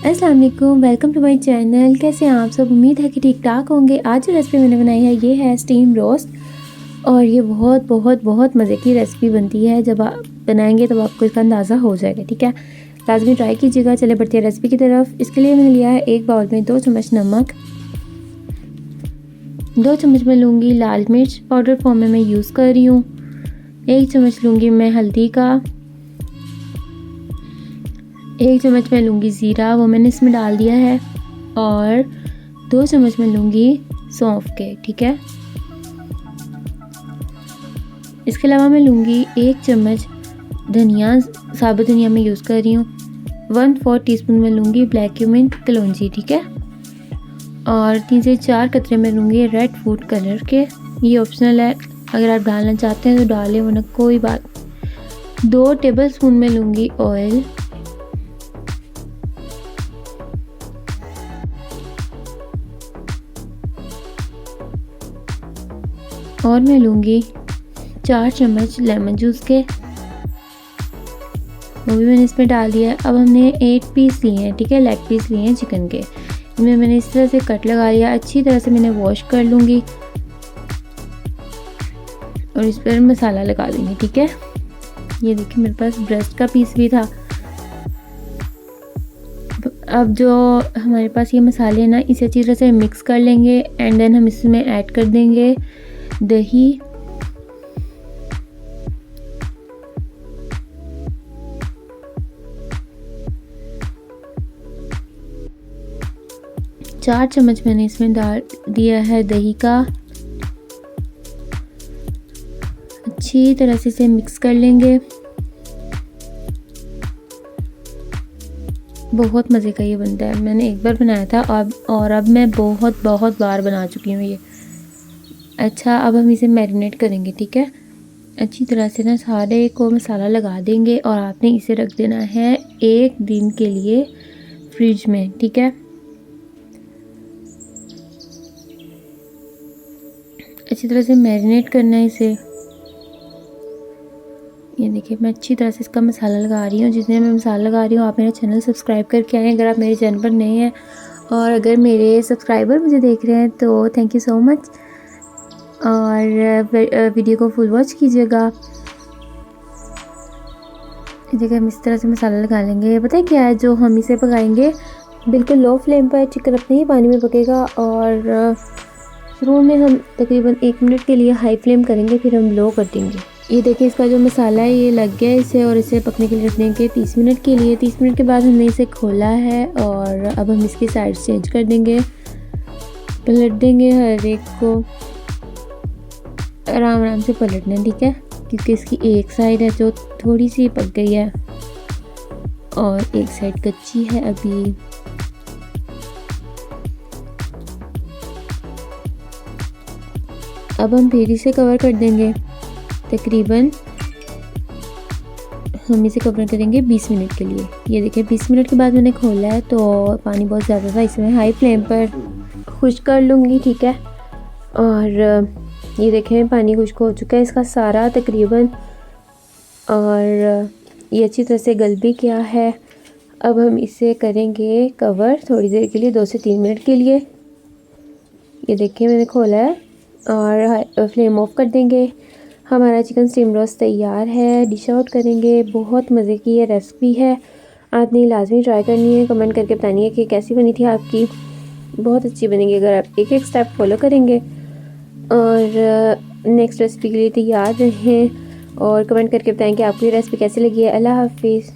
अस्सलाम वालेकुम, welcome to my channel. कैसे हैं आप सब? उम्मीद है कि ठीक ठाक होंगे। आज जो रेसिपी मैंने बनाई है ये है स्टीम रोस्ट और ये बहुत बहुत बहुत मज़े की रेसिपी बनती है। जब आप बनाएंगे तब आपको इसका अंदाज़ा हो जाएगा, ठीक है। लाजमी ट्राई कीजिएगा। चले बढ़ते हैं रेसिपी की तरफ। इसके लिए मैंने लिया है एक बाउल में 2 चम्मच नमक, 2 चम्मच में लूँगी लाल मिर्च पाउडर फॉर्म में मैं यूज़ कर रही हूँ, 1 चम्मच लूँगी मैं हल्दी का, 1 चम्मच मैं लूँगी ज़ीरा, वो मैंने इसमें डाल दिया है, और 2 चम्मच मैं लूँगी सौंफ के, ठीक है। इसके अलावा मैं लूँगी 1 चम्मच धनिया, साबुत धनिया मैं यूज़ कर रही हूँ, 1/4 टीस्पून मैं लूँगी ब्लैक क्यूमिन कलौंजी, ठीक है। और 3 से 4 कतरे मैं लूँगी रेड फूड कलर के, ये ऑप्शनल है, अगर आप डालना चाहते हैं तो डालें वरना कोई बात। 2 टेबलस्पून मैं लूँगी ऑयल, और मैं लूँगी 4 चम्मच लेमन जूस के, वो भी मैंने इसमें डाल दिया है। अब हमने 8 पीस लिए हैं, ठीक है, लेग पीस लिए हैं चिकन के। इनमें मैंने इस तरह से कट लगा लिया, अच्छी तरह से मैंने वॉश कर लूँगी और इस पर मसाला लगा देंगे, ठीक है। ये देखिए मेरे पास ब्रेस्ट का पीस भी था। अब जो हमारे पास ये मसाले हैं ना, इसे अच्छी तरह से मिक्स कर लेंगे एंड देन हम इसमें ऐड कर देंगे दही, चार चम्मच मैंने इसमें डाल दिया है दही का। अच्छी तरह से इसे मिक्स कर लेंगे। बहुत मज़े का ये बनता है। मैंने एक बार बनाया था और अब मैं बहुत बहुत बार बना चुकी हूँ ये। अच्छा, अब हम इसे मैरिनेट करेंगे, ठीक है। अच्छी तरह से ना सारे को मसाला लगा देंगे और आपने इसे रख देना है 1 दिन के लिए फ्रिज में, ठीक है। अच्छी तरह से मैरिनेट करना है इसे। ये देखिए मैं अच्छी तरह से इसका मसाला लगा रही हूँ। जितने मैं मसाला लगा रही हूँ, आप मेरा चैनल सब्सक्राइब करके आएँ अगर आप मेरे चैनल पर नए हैं, और अगर मेरे सब्सक्राइबर मुझे देख रहे हैं तो थैंक यू सो मच, और वीडियो को फुल वॉच कीजिएगा। देखिए हम इस तरह से मसाला लगा लेंगे। पता है क्या है, जो हम इसे पकाएंगे बिल्कुल लो फ्लेम पर, चिकन अपने ही पानी में पकेगा, और शुरू में हम तकरीबन 1 मिनट के लिए हाई फ्लेम करेंगे, फिर हम लो कर देंगे। ये देखिए इसका जो मसाला है ये लग गया इसे, और इसे पकने के लिए रख देंगे 30 मिनट के लिए। 30 मिनट के बाद हमने इसे खोला है और अब हम इसकी साइड चेंज कर देंगे, पलट देंगे हर एक को, आराम आराम से पलटना, ठीक है, क्योंकि इसकी एक साइड है जो थोड़ी सी पक गई है और एक साइड कच्ची है अभी। अब हम फिर इसे कवर कर देंगे, तकरीबन हम इसे कवर करेंगे 20 मिनट के लिए। ये देखिए 20 मिनट के बाद मैंने खोला है तो पानी बहुत ज़्यादा था, इसमें हाई फ्लेम पर खुश्क कर लूँगी, ठीक है। और ये देखें पानी खुश्क हो चुका है इसका सारा तकरीबन, और ये अच्छी तरह से गल भी किया है। अब हम इसे करेंगे कवर थोड़ी देर के लिए, 2 से 3 मिनट के लिए। ये देखिए मैंने खोला है और फ्लेम ऑफ कर देंगे। हमारा चिकन स्टीम रोस्ट तैयार है, डिश आउट करेंगे। बहुत मज़े की ये रेसिपी है, आपने लाजमी ट्राई करनी है। कमेंट करके बताइए कि कैसी बनी थी आपकी। बहुत अच्छी बनेगी अगर आप एक एक स्टेप फॉलो करेंगे। और नेक्स्ट रेसिपी के लिए तैयार रहें और कमेंट करके बताएं कि आपको ये रेसिपी कैसी लगी है। अल्लाह हाफिज़।